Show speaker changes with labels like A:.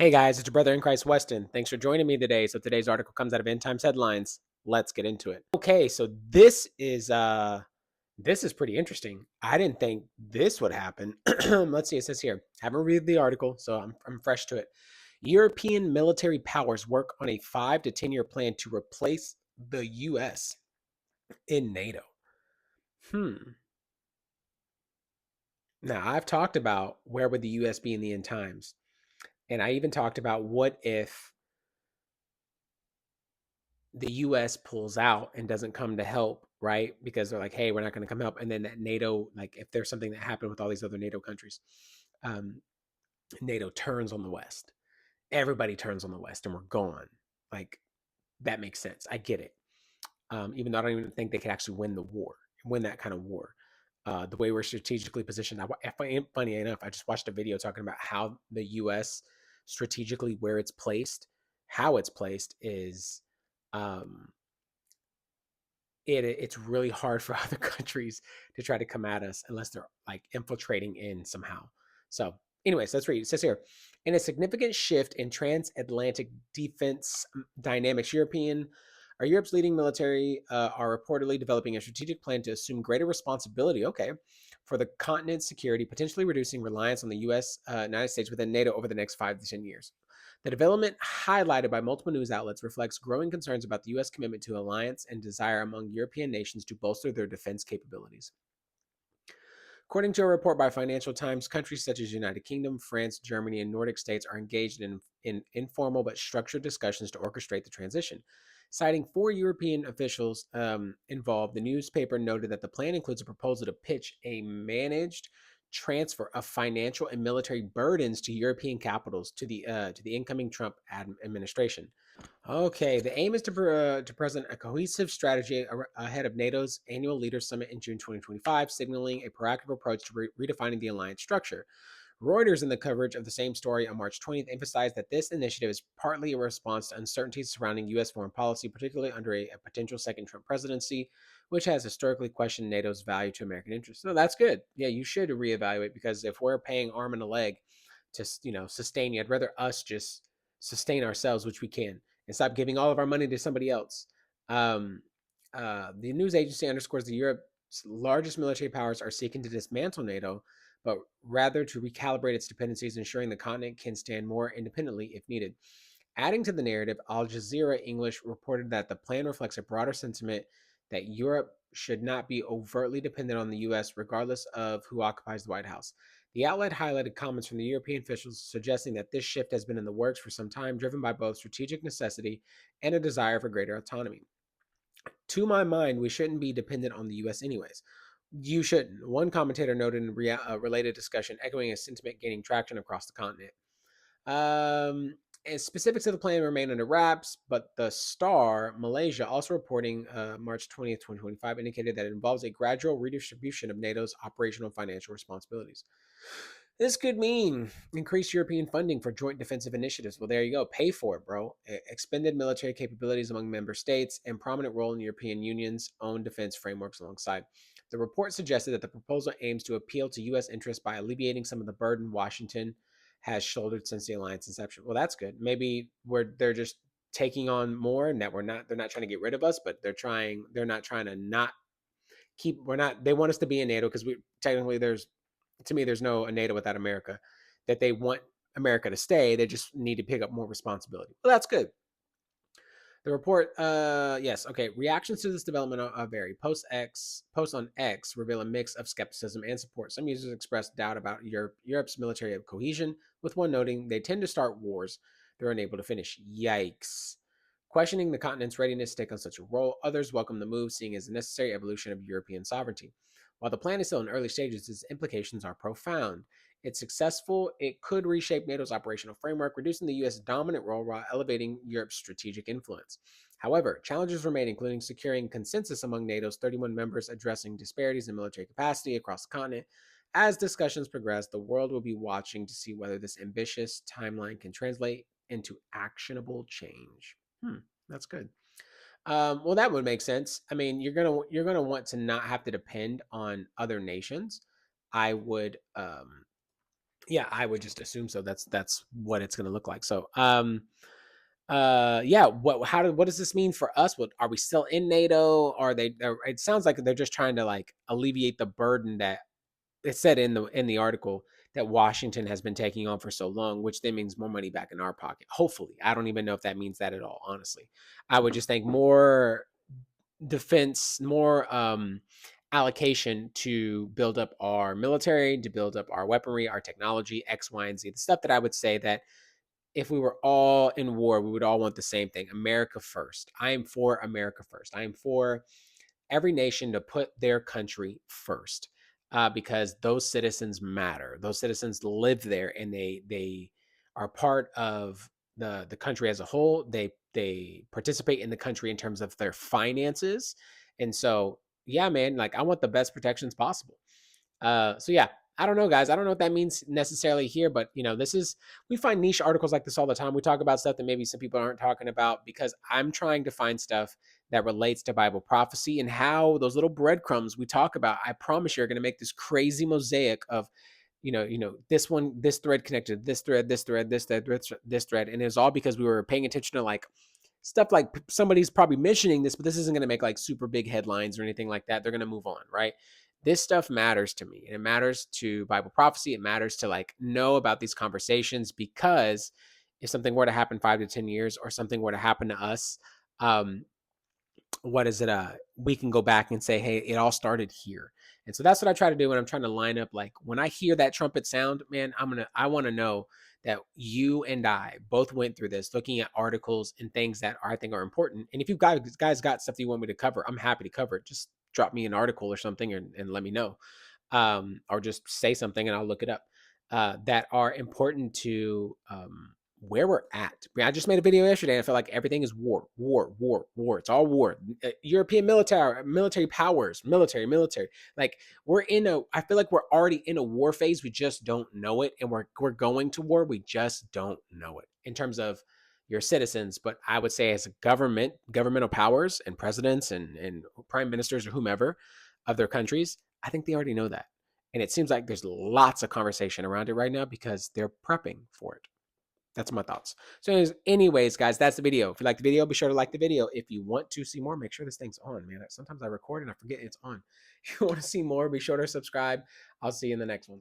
A: Hey guys, it's your brother in Christ, Weston. Thanks for joining me today. So today's article comes out of End Times Headlines. Let's get into it. Okay, so this is pretty interesting. I didn't think this would happen. Let's see. It says here. Haven't read the article, so I'm fresh to it. European military powers work on a 5 to 10 year plan to replace the U.S. in NATO. Hmm. Now I've talked about where would the U.S. be in the end times, and I even talked about what if the US pulls out and doesn't come to help, right? Because they're like, hey, we're not going to come help. And then that NATO, like if there's something that happened with all these other NATO countries, um, NATO turns on the West. Everybody turns on the West and we're gone. Like that makes sense. I get it. Even though I don't even think they could actually win the war, win that kind of war. The way we're strategically positioned. Funny enough, I just watched a video talking about how the U.S. strategically where it's placed, how it's placed is um, it's really hard for other countries to try to come at us unless they're like infiltrating in somehow. So, anyways, let's read. It says here, in a significant shift in transatlantic defense dynamics, Europe's leading military are reportedly developing a strategic plan to assume greater responsibility. Okay, for the continent's security, potentially reducing reliance on the U.S. United States within NATO over the next 5 to 10 years. The development, highlighted by multiple news outlets, reflects growing concerns about the U.S. commitment to alliance and desire among European nations to bolster their defense capabilities. According to a report by Financial Times, countries such as United Kingdom, France, Germany, and Nordic states are engaged in informal but structured discussions to orchestrate the transition. Citing four European officials involved, the newspaper noted that the plan includes a proposal to pitch a managed transfer of financial and military burdens to European capitals to the incoming Trump administration. Okay, the aim is to present a cohesive strategy ahead of NATO's annual Leaders Summit in June 2025, signaling a proactive approach to redefining the alliance structure. Reuters, in the coverage of the same story on March 20th, emphasized that this initiative is partly a response to uncertainties surrounding U.S. foreign policy, particularly under a potential second Trump presidency, which has historically questioned NATO's value to American interests. So that's good. Yeah, you should reevaluate because if we're paying arm and a leg to sustain you, I'd rather us just sustain ourselves, which we can, and stop giving all of our money to somebody else. Um, the news agency underscores that Europe's largest military powers are seeking to dismantle NATO, but rather to recalibrate its dependencies, ensuring the continent can stand more independently if needed. Adding to the narrative, Al Jazeera English reported that the plan reflects a broader sentiment that Europe should not be overtly dependent on the US, regardless of who occupies the White House. The outlet highlighted comments from the European officials suggesting that this shift has been in the works for some time, driven by both strategic necessity and a desire for greater autonomy. To my mind, we shouldn't be dependent on the US anyways. You shouldn't. One commentator noted in a related discussion, echoing a sentiment gaining traction across the continent. And specifics of the plan remain under wraps, but the Star, Malaysia, also reporting March 20th, 2025, indicated that it involves a gradual redistribution of NATO's operational and financial responsibilities. This could mean increased European funding for joint defensive initiatives. Well, there you go. Pay for it, bro. Expended military capabilities among member states and prominent role in the European Union's own defense frameworks alongside. The report suggested that the proposal aims to appeal to U.S. interests by alleviating some of the burden Washington has shouldered since the alliance inception. Well, that's good. Maybe they're just taking on more, and that they're not trying to get rid of us, but they're not trying to not keep we're not they want us to be in NATO because we technically there's no NATO without America. That they want America to stay, they just need to pick up more responsibility. Well, that's good. The report, yes, okay. Reactions to this development are vary. Posts on X reveal a mix of skepticism and support. Some users expressed doubt about Europe's military cohesion, with one noting they tend to start wars they're unable to finish. Yikes. Questioning the continent's readiness to take on such a role, others welcome the move, seeing as a necessary evolution of European sovereignty. While the plan is still in early stages, its implications are profound. If successful, it could reshape NATO's operational framework, reducing the U.S. dominant role while elevating Europe's strategic influence. However, challenges remain, including securing consensus among NATO's 31 members, addressing disparities in military capacity across the continent. As discussions progress, the world will be watching to see whether this ambitious timeline can translate into actionable change. That's good. Well, that would make sense. I mean, you're gonna want to not have to depend on other nations. I would Yeah, I would just assume so. That's what it's going to look like. So, yeah, what does this mean for us? What, are we still in NATO? Are they, it sounds like they're just trying to like alleviate the burden that it said in the article that Washington has been taking on for so long, which then means more money back in our pocket. Hopefully, I don't even know if that means that at all. Honestly, I would just think more defense, more allocation to build up our military, to build up our weaponry, our technology, X, Y, and Z. The stuff that I would say that if we were all in war, we would all want the same thing: America first. I am for America first. I am for every nation to put their country first, because those citizens matter. Those citizens live there, and they are part of the country as a whole. They participate in the country in terms of their finances, and so yeah, man, like I want the best protections possible. So yeah, I don't know, guys. I don't know what that means necessarily here, but you know, this is, we find niche articles like this all the time. We talk about stuff that maybe some people aren't talking about because I'm trying to find stuff that relates to Bible prophecy and how those little breadcrumbs we talk about, I promise you, are going to make this crazy mosaic of, this one, this thread connected, this thread, this thread, this thread, this thread, and it's all because we were paying attention to like stuff like somebody's probably mentioning this, but this isn't going to make like super big headlines or anything like that. They're going to move on, right? This stuff matters to me, and it matters to Bible prophecy. It matters to like know about these conversations, because if something were to happen 5 to 10 years, or something were to happen to us, um, what is it? We can go back and say, hey, it all started here. And so that's what I try to do when I'm trying to line up. Like when I hear that trumpet sound, man, I want to know that you and I both went through this, looking at articles and things that I think are important. And if you guys got stuff that you want me to cover, I'm happy to cover it. Just drop me an article or something, and let me know, or just say something and I'll look it up, that are important to where we're at. I mean, I just made a video yesterday and I feel like everything is war, war, war, war. It's all war. European military powers, military. Like I feel like we're already in a war phase. We just don't know it. And we're going to war. We just don't know it in terms of your citizens. But I would say as a governmental powers and presidents and prime ministers or whomever of their countries, I think they already know that. And it seems like there's lots of conversation around it right now because they're prepping for it. That's my thoughts. So, anyways, guys, that's the video. If you like the video, be sure to like the video. If you want to see more, make sure this thing's on, man. Sometimes I record and I forget it's on. If you want to see more, be sure to subscribe. I'll see you in the next one.